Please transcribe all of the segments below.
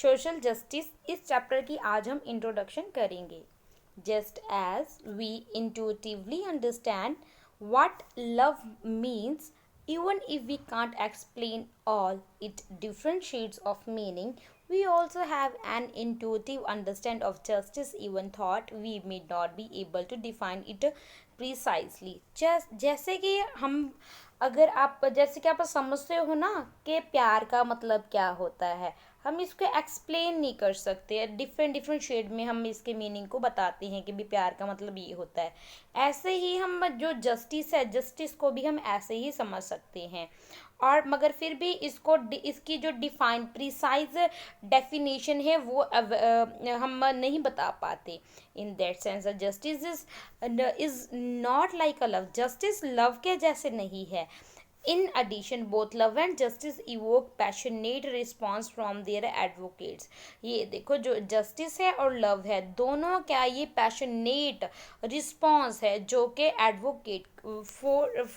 Social justice इस chapter की आज हम इंट्रोडक्शन करेंगे। Just as we intuitively understand what love means, even if we can't explain all its different shades of meaning, we also have an intuitive understanding of justice, even thought we may not be able to define it precisely. जैसे कि हम अगर आप जैसे कि आप समझते हो ना कि प्यार का मतलब क्या होता है, हम इसको एक्सप्लेन नहीं कर सकते। डिफरेंट डिफरेंट शेड में हम इसके मीनिंग को बताते हैं कि भी प्यार का मतलब ये होता है। ऐसे ही हम जो जस्टिस है, जस्टिस को भी हम ऐसे ही समझ सकते हैं। और मगर फिर भी इसकी जो डिफाइन प्रिसाइज डेफिनेशन है वो हम नहीं बता पाते। In that sense justice is not like a love. Justice love के जैसे नहीं है। In addition, both love and justice evoke passionate response from their advocates. ये देखो, जो जस्टिस है और लव है, दोनों क्या ये पैशनेट रिस्पॉन्स है जो कि advocate for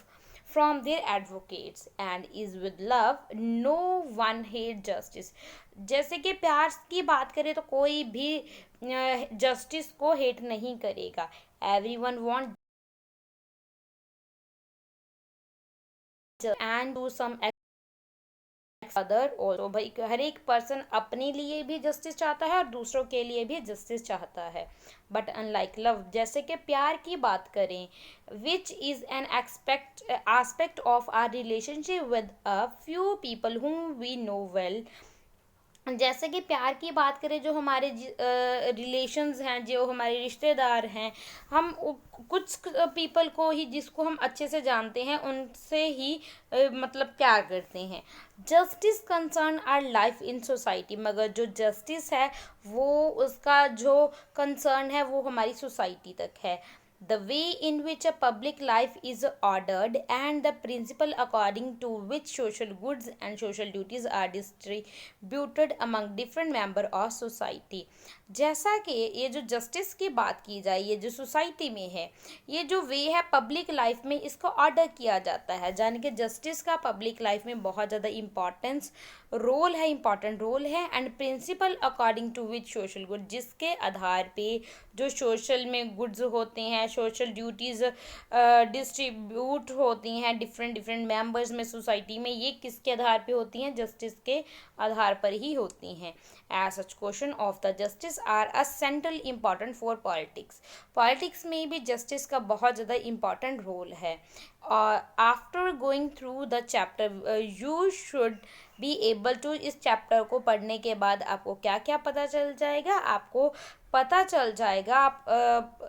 from their advocates, and is with love no one hate justice. जैसे कि प्यार की बात करें तो कोई भी जस्टिस को हेट नहीं करेगा। everyone want and do some other और भाई हर एक पर्सन अपने लिए भी जस्टिस चाहता है और दूसरों के लिए भी जस्टिस चाहता है। बट अनलाइक लव, जैसे कि प्यार की बात करें, which is an aspect of our relationship with a few people whom we know well. जैसे कि प्यार की बात करें, जो हमारे रिलेशंस हैं, जो हमारे रिश्तेदार हैं, हम कुछ पीपल को ही जिसको हम अच्छे से जानते हैं उनसे ही मतलब प्यार करते हैं। Justice concern our life in society, मगर जो जस्टिस है वो उसका जो कंसर्न है वो हमारी सोसाइटी तक है। The way in which a public life is ordered and the principle according to which social goods and social duties are distributed among different member of society. जैसा कि ये जो जस्टिस की बात की जाए, ये जो सोसाइटी में है, ये जो वे है पब्लिक लाइफ में इसको ऑर्डर किया जाता है। यानी कि जस्टिस का पब्लिक लाइफ में बहुत ज़्यादा इम्पॉर्टेंट रोल है। And principle according to which social good, जिसके आधार पे जो सोशल में गुड्स होते हैं, सोशल ड्यूटीज़ डिस्ट्रीब्यूट होती हैं डिफरेंट डिफरेंट मेंबर्स में सोसाइटी में, ये किसके आधार पे होती हैं? जस्टिस के आधार पर ही होती हैं। As such question of the justice are a central important for politics में भी जस्टिस का बहुत ज़्यादा इम्पॉर्टेंट रोल है। After going through the chapter you should be able to, इस चैप्टर को पढ़ने के बाद आपको क्या क्या पता चल जाएगा? आपको पता चल जाएगा, आप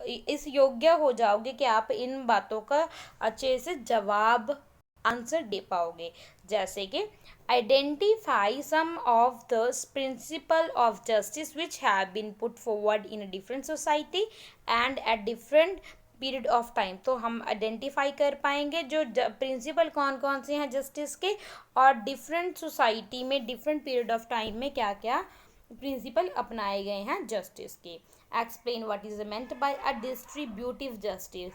इस योग्य हो जाओगे कि आप इन बातों का अच्छे से जवाब आंसर दे पाओगे। जैसे कि identify some of the principle of justice which have been put forward in a different society and at different period of time. तो हम आइडेंटिफाई कर पाएंगे जो प्रिंसिपल कौन कौन से हैं जस्टिस के, और डिफरेंट सोसाइटी में डिफरेंट पीरियड ऑफ टाइम में क्या क्या प्रिंसिपल अपनाए गए हैं जस्टिस के। Explain what is meant by a distributive justice.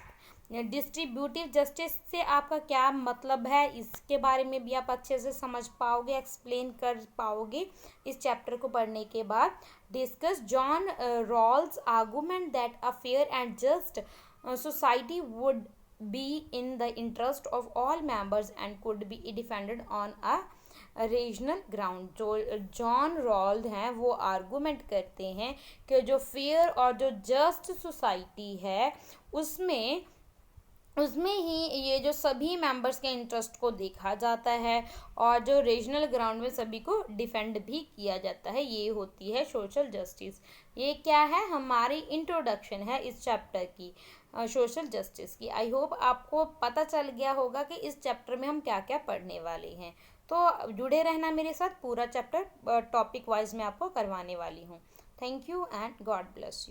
Distributive justice से आपका क्या मतलब है, इसके बारे में भी आप अच्छे से समझ पाओगे, एक्सप्लेन कर पाओगे इस चैप्टर को पढ़ने के बाद। Discuss John Rawls argument that a fair and just society would be in the interest of all members and could be defended on a regional ground. जो जॉन रॉल्ड हैं वो आर्गूमेंट करते हैं कि जो फेयर और जो जस्ट सोसाइटी है उसमें ही ये जो सभी मेंबर्स के इंटरेस्ट को देखा जाता है और जो रीजनल ग्राउंड में सभी को डिफेंड भी किया जाता है। ये होती है सोशल जस्टिस। ये क्या है? हमारी इंट्रोडक्शन है इस चैप्टर की, सोशल जस्टिस की। आई होप आपको पता चल गया होगा कि इस चैप्टर में हम क्या क्या पढ़ने वाले हैं। तो जुड़े रहना मेरे साथ, पूरा चैप्टर टॉपिक वाइज में आपको करवाने वाली हूँ। Thank you and God bless you.